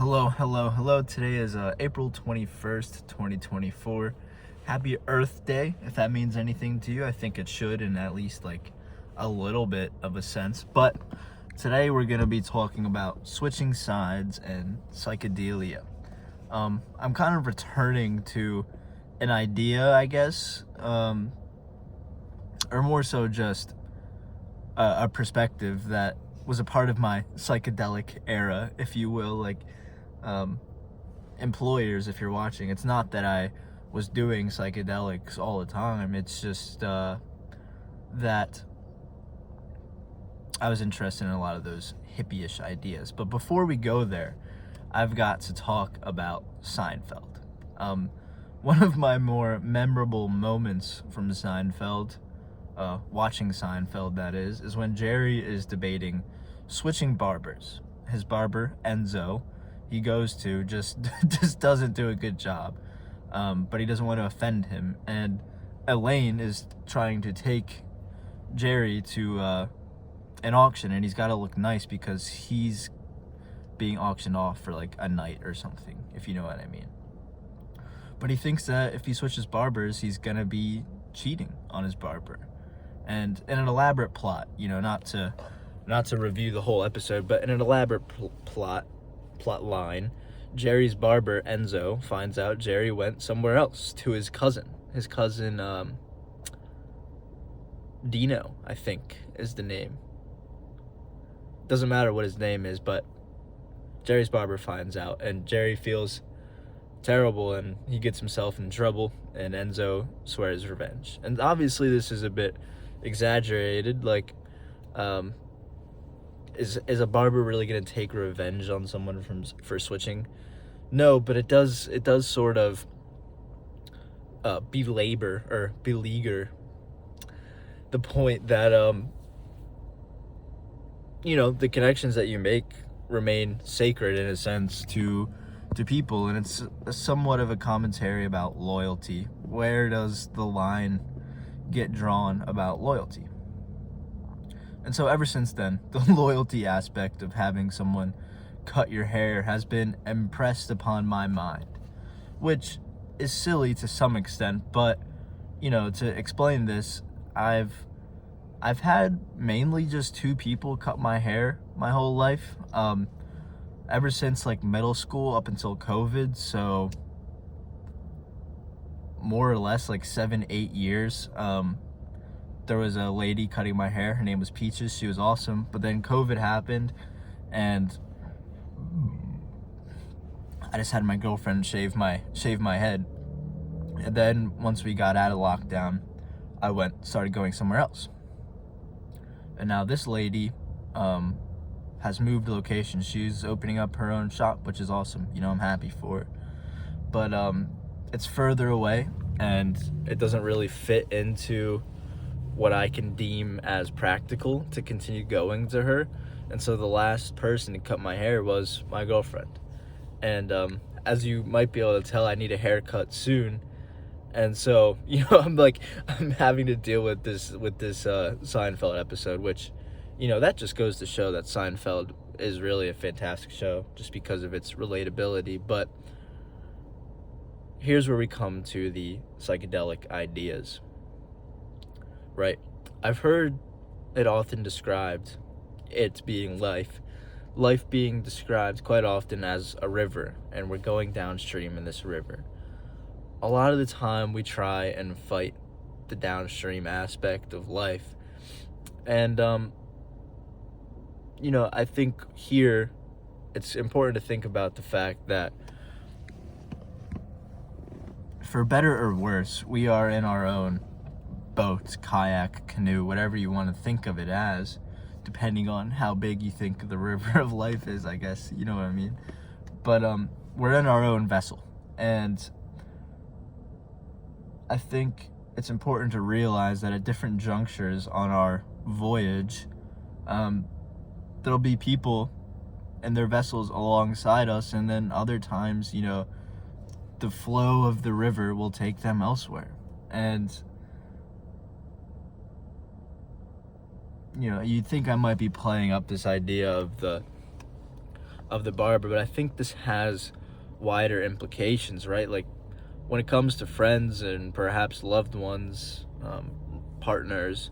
Hello. Today is April 21st, 2024. Happy Earth Day, if that means anything to you. I think it should in at least like a little bit of a sense. But today we're going to be talking about switching sides and psychedelia. I'm kind of returning to an idea, I guess, or more so just a perspective that was a part of my psychedelic era, if you will. Employers, if you're watching, it's not that I was doing psychedelics all the time. It's just that I was interested in a lot of those hippie-ish ideas. But before we go there, I've got to talk about Seinfeld. One of my more memorable moments from Seinfeld, watching Seinfeld that is when Jerry is debating switching barbers. His barber, Enzo, he goes to just doesn't do a good job, but he doesn't want to offend him. And Elaine is trying to take Jerry to an auction, and he's got to look nice because he's being auctioned off for like a night or something, if you know what I mean. But he thinks that if he switches barbers, he's gonna be cheating on his barber. And in an elaborate plot, not to review the whole episode, but in an elaborate plot line, Jerry's barber, Enzo, finds out Jerry went somewhere else to his cousin. His cousin, Dino, I think, is the name. Doesn't matter what his name is, but Jerry's barber finds out, and Jerry feels terrible, and he gets himself in trouble, and Enzo swears revenge. And obviously this is a bit exaggerated, is a barber really going to take revenge on someone for switching? No, but it does sort of beleaguer the point that the connections that you make remain sacred in a sense to people, and it's somewhat of a commentary about loyalty. Where does the line get drawn about loyalty? And so ever since then, the loyalty aspect of having someone cut your hair has been impressed upon my mind, which is silly to some extent, but to explain this, I've had mainly just two people cut my hair my whole life, ever since like middle school up until COVID, so more or less like 7-8 years. There was a lady cutting my hair. Her name was Peaches. She was awesome. But then COVID happened, and I just had my girlfriend shave my head. And then once we got out of lockdown, I started going somewhere else. And now this lady has moved locations. She's opening up her own shop, which is awesome. I'm happy for her. But it's further away, and it doesn't really fit into what I can deem as practical to continue going to her. And so the last person to cut my hair was my girlfriend. And as you might be able to tell, I need a haircut soon. And so, I'm having to deal with this Seinfeld episode, which, that just goes to show that Seinfeld is really a fantastic show just because of its relatability. But here's where we come to the psychedelic ideas. Right. I've heard it often described, it being life being described quite often as a river, and we're going downstream in this river. A lot of the time we try and fight the downstream aspect of life. And, I think here it's important to think about the fact that for better or worse, we are in our own boat, kayak, canoe, whatever you want to think of it as, depending on how big you think the river of life is, I guess, you know what I mean? But we're in our own vessel, and I think it's important to realize that at different junctures on our voyage, there'll be people and their vessels alongside us, and then other times, the flow of the river will take them elsewhere. And you'd think I might be playing up this idea of of the barber, but I think this has wider implications, right? Like, when it comes to friends and perhaps loved ones, partners,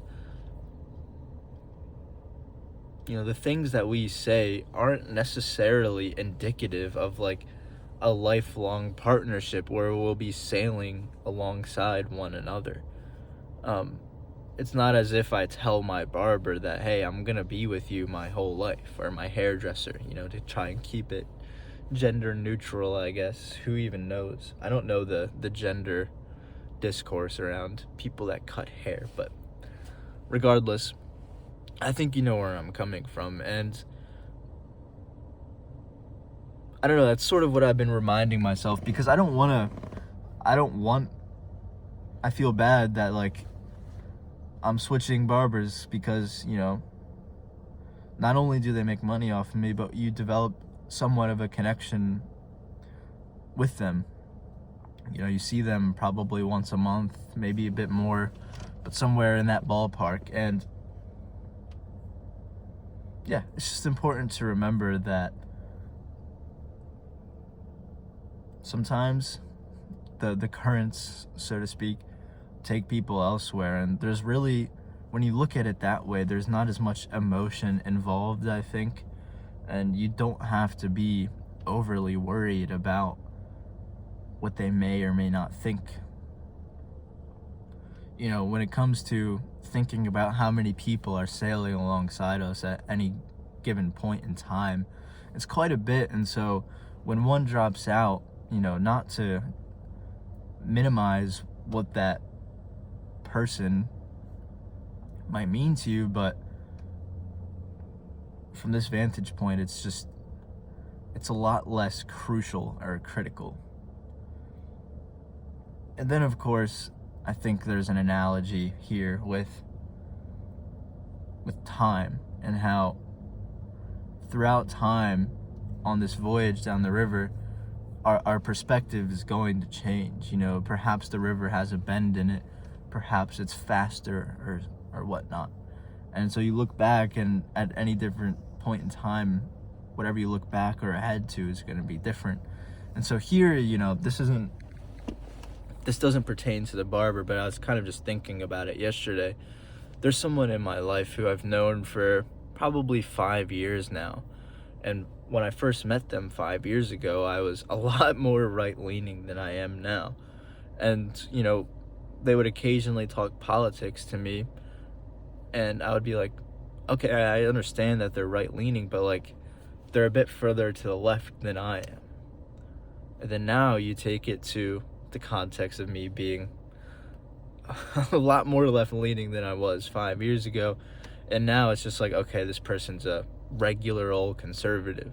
the things that we say aren't necessarily indicative of like a lifelong partnership where we'll be sailing alongside one another. It's not as if I tell my barber that, hey, I'm gonna be with you my whole life, or my hairdresser, to try and keep it gender neutral, I guess. Who even knows? I don't know the gender discourse around people that cut hair, but regardless, I think you know where I'm coming from, and I don't know, that's sort of what I've been reminding myself, because I feel bad that, like, I'm switching barbers because, not only do they make money off of me, but you develop somewhat of a connection with them. You see them probably once a month, maybe a bit more, but somewhere in that ballpark. And yeah, it's just important to remember that sometimes the currents, so to speak, take people elsewhere, and there's really, when you look at it that way, there's not as much emotion involved, I think, and you don't have to be overly worried about what they may or may not think. When it comes to thinking about how many people are sailing alongside us at any given point in time, it's quite a bit. And so when one drops out, not to minimize what that person might mean to you, but from this vantage point, it's a lot less crucial or critical. And then, of course, I think there's an analogy here with time, and how throughout time on this voyage down the river, our perspective is going to change. Perhaps the river has a bend in it, perhaps it's faster or whatnot. And so you look back, and at any different point in time, whatever you look back or ahead to is going to be different. And so here, this doesn't pertain to the barber, but I was kind of just thinking about it yesterday. There's someone in my life who I've known for probably 5 years now. And when I first met them 5 years ago, I was a lot more right-leaning than I am now. And, they would occasionally talk politics to me, and I would be like, okay, I understand that they're right-leaning, but, like, they're a bit further to the left than I am. And then now you take it to the context of me being a lot more left-leaning than I was 5 years ago, and now it's just like, okay, this person's a regular old conservative.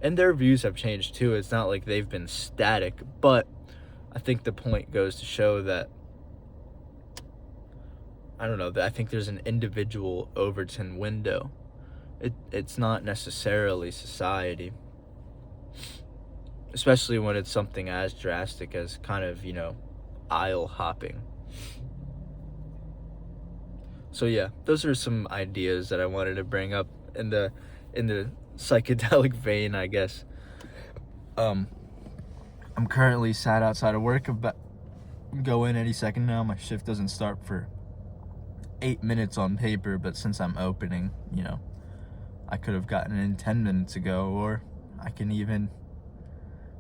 And their views have changed too. It's not like they've been static, but I think the point goes to show that, I don't know, I think there's an individual Overton window. It's not necessarily society, especially when it's something as drastic as kind of, aisle hopping. So yeah, those are some ideas that I wanted to bring up in the psychedelic vein, I guess. I'm currently sat outside of work, about go in any second now. My shift doesn't start for 8 minutes on paper, but since I'm opening, I could have gotten in 10 minutes ago, or I can even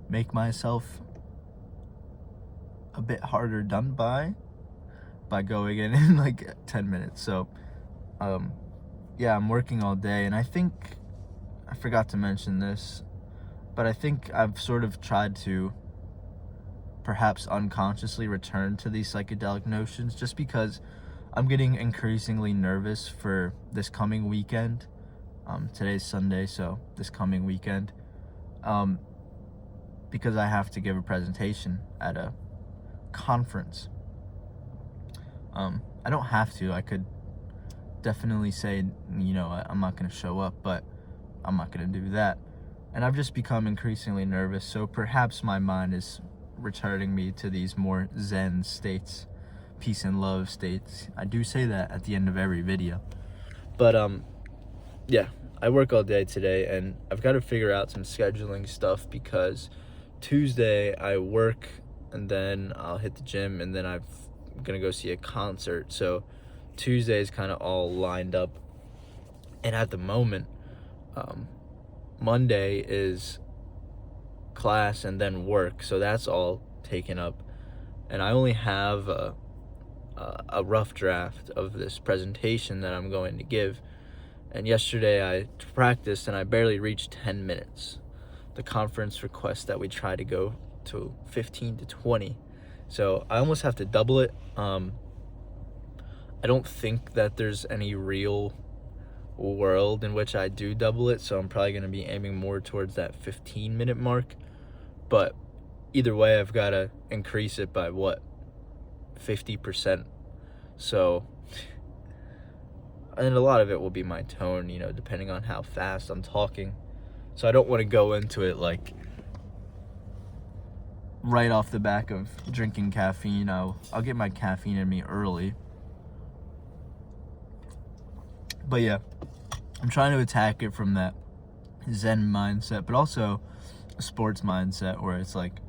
make myself a bit harder done by going in like 10 minutes. So yeah, I'm working all day, and I think I forgot to mention this, but I think I've sort of tried to perhaps unconsciously return to these psychedelic notions, just because I'm getting increasingly nervous for this coming weekend. Today's Sunday, so this coming weekend, because I have to give a presentation at a conference. I don't have to. I could definitely say, I'm not going to show up, but I'm not going to do that. And I've just become increasingly nervous, so perhaps my mind is returning me to these more Zen states, peace and love states. I do say that at the end of every video. But, yeah, I work all day today, and I've got to figure out some scheduling stuff because Tuesday I work, and then I'll hit the gym, and then I'm gonna go see a concert. So Tuesday is kind of all lined up, and at the moment, Monday is class and then work, so that's all taken up, and I only have a rough draft of this presentation that I'm going to give. And yesterday I practiced and I barely reached 10 minutes. The conference requests that we try to go to 15 to 20. So I almost have to double it. I don't think that there's any real world in which I do double it, so I'm probably going to be aiming more towards that 15-minute mark. But either way, I've got to increase it by 50%. So, and a lot of it will be my tone, depending on how fast I'm talking. So I don't want to go into it like right off the back of drinking caffeine. I'll get my caffeine in me early. But yeah, I'm trying to attack it from that Zen mindset, but also a sports mindset where it's like,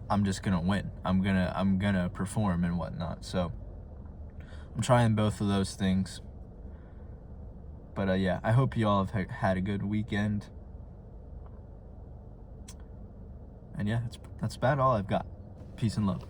I'm just gonna win. I'm gonna perform and whatnot. So I'm trying both of those things. But yeah, I hope you all have had a good weekend. And yeah, that's about all I've got. Peace and love.